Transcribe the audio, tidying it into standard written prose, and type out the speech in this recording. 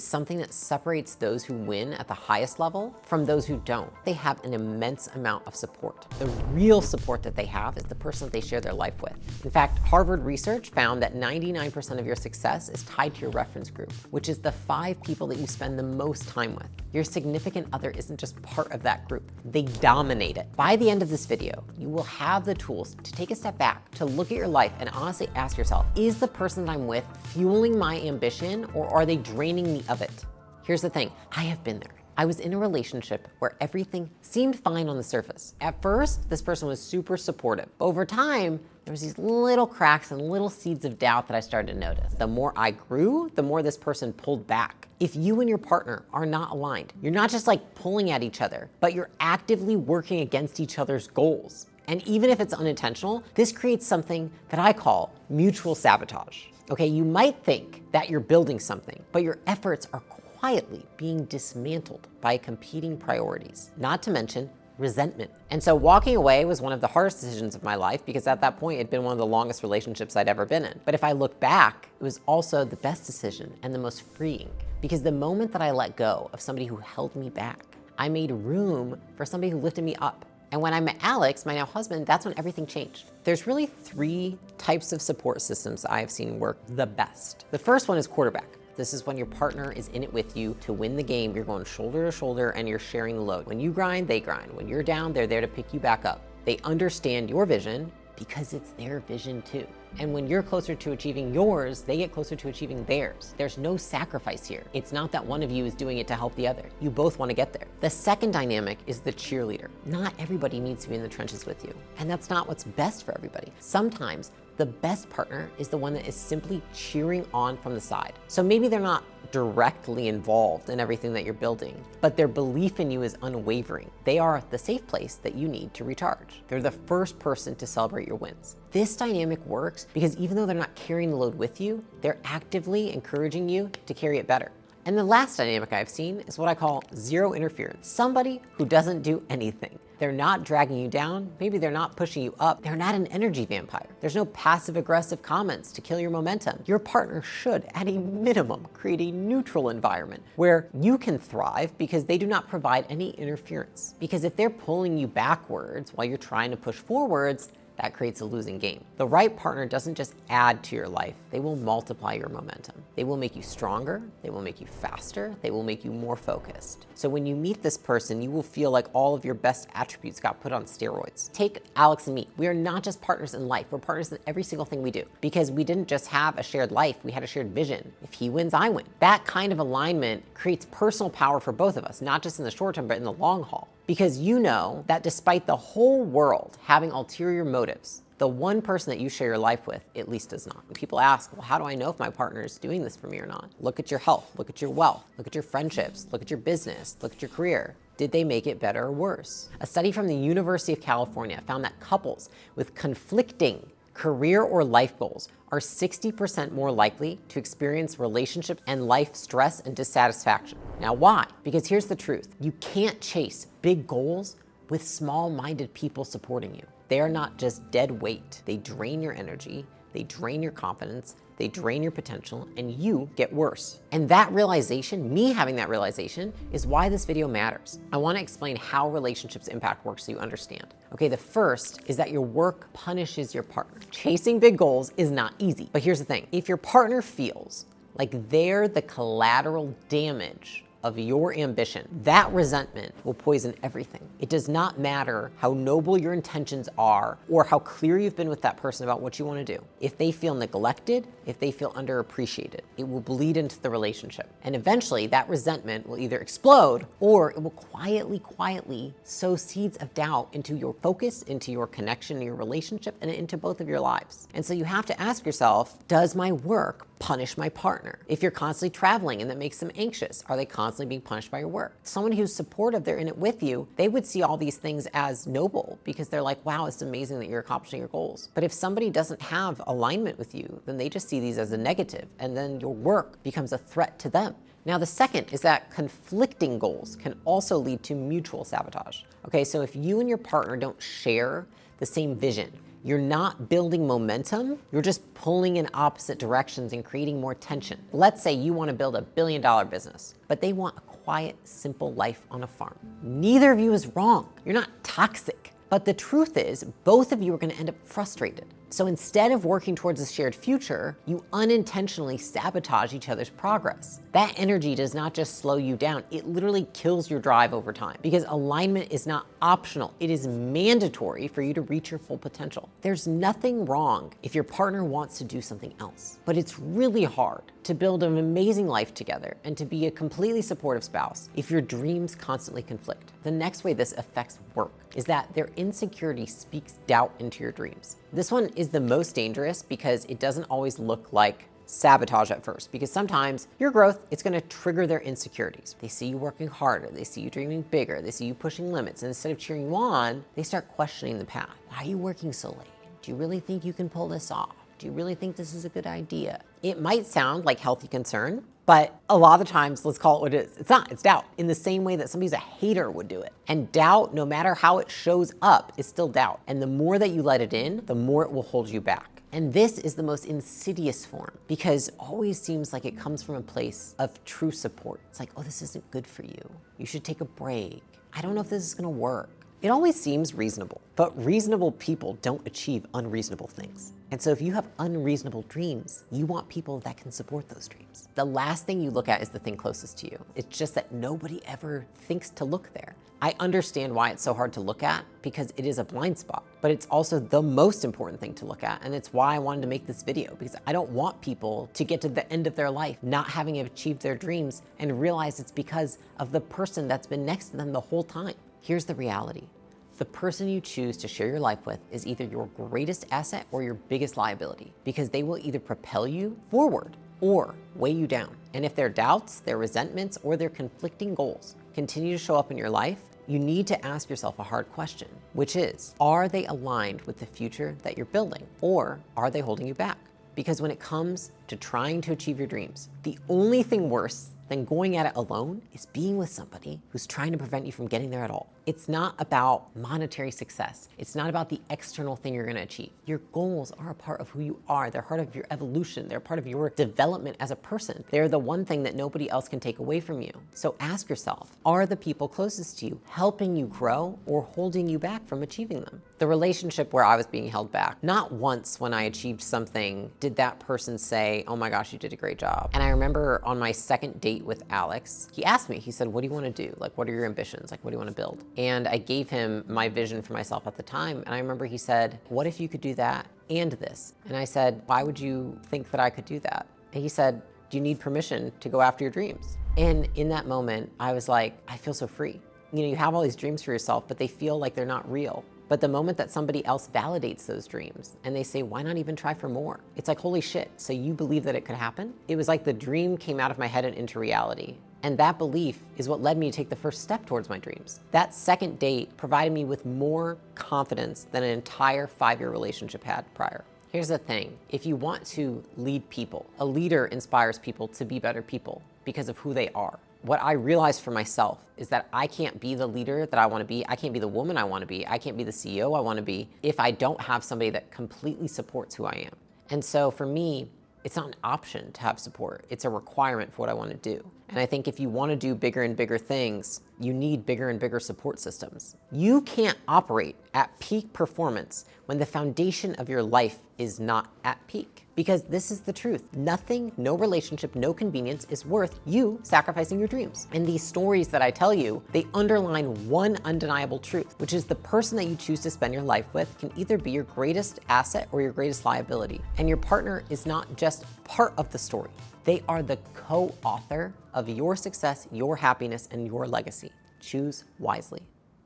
something that separates those who win at the highest level from those who don't. They have an immense amount of support. The real support that they have is the person that they share their life with. In fact, Harvard research found that 99% of your success is tied to your reference group, which is the 5 people that you spend the most time with. Your significant other isn't just part of that group, they dominate it. By the end of this video, you will have the tools to take a step back, to look at your life and honestly ask yourself, is the person that I'm with fueling my ambition or are they draining me of it? Here's the thing, I have been there. I was in a relationship where everything seemed fine on the surface. At first, this person was super supportive. Over time, there was these little cracks and little seeds of doubt that I started to notice. The more I grew, the more this person pulled back. If you and your partner are not aligned, you're not just like pulling at each other, but you're actively working against each other's goals. And even if it's unintentional, this creates something that I call mutual sabotage. Okay, you might think that you're building something, but your efforts are quietly being dismantled by competing priorities, not to mention resentment. And so walking away was one of the hardest decisions of my life because at that point it'd been one of the longest relationships I'd ever been in. But if I look back, it was also the best decision and the most freeing because the moment that I let go of somebody who held me back, I made room for somebody who lifted me up. And when I met Alex, my now husband, that's when everything changed. There's really 3 types of support systems I have seen work the best. The first one is quarterback. This is when your partner is in it with you to win the game. You're going shoulder to shoulder and you're sharing the load. When you grind, they grind. When you're down, they're there to pick you back up. They understand your vision because it's their vision too. And when you're closer to achieving yours, they get closer to achieving theirs. There's no sacrifice here. It's not that one of you is doing it to help the other. You both want to get there. The second dynamic is the cheerleader. Not everybody needs to be in the trenches with you. And that's not what's best for everybody. Sometimes the best partner is the one that is simply cheering on from the side. So maybe they're not directly involved in everything that you're building, but their belief in you is unwavering. They are the safe place that you need to recharge. They're the first person to celebrate your wins. This dynamic works because even though they're not carrying the load with you, they're actively encouraging you to carry it better. And the last dynamic I've seen is what I call zero interference. Somebody who doesn't do anything. They're not dragging you down. Maybe they're not pushing you up. They're not an energy vampire. There's no passive aggressive comments to kill your momentum. Your partner should, at a minimum, create a neutral environment where you can thrive because they do not provide any interference. Because if they're pulling you backwards while you're trying to push forwards, that creates a losing game. The right partner doesn't just add to your life, they will multiply your momentum. They will make you stronger, they will make you faster, they will make you more focused. So when you meet this person, you will feel like all of your best attributes got put on steroids. Take Alex and me. We are not just partners in life, we're partners in every single thing we do. Because we didn't just have a shared life, we had a shared vision. If he wins, I win. That kind of alignment creates personal power for both of us, not just in the short term, but in the long haul. Because you know that despite the whole world having ulterior motives, the one person that you share your life with at least does not. When people ask, well, how do I know if my partner is doing this for me or not? Look at your health, look at your wealth, look at your friendships, look at your business, look at your career. Did they make it better or worse? A study from the University of California found that couples with conflicting career or life goals are 60% more likely to experience relationship and life stress and dissatisfaction. Now, why? Because here's the truth. You can't chase big goals with small-minded people supporting you. They are not just dead weight. They drain your energy, they drain your confidence, they drain your potential, and you get worse. And that realization, me having that realization, is why this video matters. I want to explain how relationships impact work so you understand. Okay, the first is that your work punishes your partner. Chasing big goals is not easy. But here's the thing. If your partner feels like they're the collateral damage of your ambition, that resentment will poison everything. It does not matter how noble your intentions are or how clear you've been with that person about what you want to do. If they feel neglected, if they feel underappreciated, it will bleed into the relationship. And eventually that resentment will either explode or it will quietly sow seeds of doubt into your focus, into your connection, your relationship, and into both of your lives. And so you have to ask yourself, does my work punish my partner? If you're constantly traveling and that makes them anxious, are they constantly being punished by your work? Someone who's supportive, they're in it with you, they would see all these things as noble because they're like, wow, it's amazing that you're accomplishing your goals. But if somebody doesn't have alignment with you, then they just see these as a negative, and then your work becomes a threat to them. Now, the second is that conflicting goals can also lead to mutual sabotage. Okay, so if you and your partner don't share the same vision, You're not building momentum, you're just pulling in opposite directions and creating more tension. Let's say you want to build $1 billion business, but they want a quiet, simple life on a farm. Neither of you is wrong. You're not toxic. But the truth is, both of you are going to end up frustrated. So instead of working towards a shared future, you unintentionally sabotage each other's progress. That energy does not just slow you down, it literally kills your drive over time, because alignment is not optional, it is mandatory for you to reach your full potential. There's nothing wrong if your partner wants to do something else, but it's really hard to build an amazing life together and to be a completely supportive spouse if your dreams constantly conflict. The next way this affects work is that their insecurity speaks doubt into your dreams. This one is the most dangerous because it doesn't always look like sabotage at first, because sometimes your growth, it's going to trigger their insecurities. They see you working harder, they see you dreaming bigger, they see you pushing limits, and instead of cheering you on, they start questioning the path. Why are you working so late? Do you really think you can pull this off? Do you really think this is a good idea? It might sound like healthy concern, but a lot of the times, let's call it what it is. It's not, it's doubt. In the same way that somebody's a hater would do it. And doubt, no matter how it shows up, is still doubt. And the more that you let it in, the more it will hold you back. And this is the most insidious form because it always seems like it comes from a place of true support. It's like, oh, this isn't good for you. You should take a break. I don't know if this is gonna work. It always seems reasonable, but reasonable people don't achieve unreasonable things. And so if you have unreasonable dreams, you want people that can support those dreams. The last thing you look at is the thing closest to you. It's just that nobody ever thinks to look there. I understand why it's so hard to look at because it is a blind spot, but it's also the most important thing to look at. And it's why I wanted to make this video, because I don't want people to get to the end of their life not having achieved their dreams and realize it's because of the person that's been next to them the whole time. Here's the reality. The person you choose to share your life with is either your greatest asset or your biggest liability, because they will either propel you forward or weigh you down. And if their doubts, their resentments, or their conflicting goals continue to show up in your life, you need to ask yourself a hard question, which is, are they aligned with the future that you're building, or are they holding you back? Because when it comes to trying to achieve your dreams, the only thing worse than going at it alone is being with somebody who's trying to prevent you from getting there at all. It's not about monetary success. It's not about the external thing you're gonna achieve. Your goals are a part of who you are. They're part of your evolution. They're part of your development as a person. They're the one thing that nobody else can take away from you. So ask yourself, are the people closest to you helping you grow or holding you back from achieving them? The relationship where I was being held back, not once when I achieved something did that person say, oh my gosh, you did a great job. And I remember on my second date with Alex, he asked me, he said, what do you want to do? Like, what are your ambitions? Like, what do you want to build? And I gave him my vision for myself at the time. And I remember he said, what if you could do that and this? And I said, why would you think that I could do that? And he said, do you need permission to go after your dreams? And in that moment, I was like, I feel so free. You know, you have all these dreams for yourself, but they feel like they're not real. But the moment that somebody else validates those dreams and they say, why not even try for more? It's like, holy shit, so you believe that it could happen? It was like the dream came out of my head and into reality. And that belief is what led me to take the first step towards my dreams. That second date provided me with more confidence than an entire 5-year relationship had prior. Here's the thing, if you want to lead people, a leader inspires people to be better people because of who they are. What I realized for myself is that I can't be the leader that I want to be. I can't be the woman I want to be. I can't be the CEO I want to be if I don't have somebody that completely supports who I am. And so for me, it's not an option to have support. It's a requirement for what I want to do. And I think if you want to do bigger and bigger things, you need bigger and bigger support systems. You can't operate at peak performance when the foundation of your life is not at peak. Because this is the truth. Nothing, no relationship, no convenience is worth you sacrificing your dreams. And these stories that I tell you, they underline one undeniable truth, which is the person that you choose to spend your life with can either be your greatest asset or your greatest liability. And your partner is not just part of the story. They are the co-author of your success, your happiness, and your legacy. Choose wisely.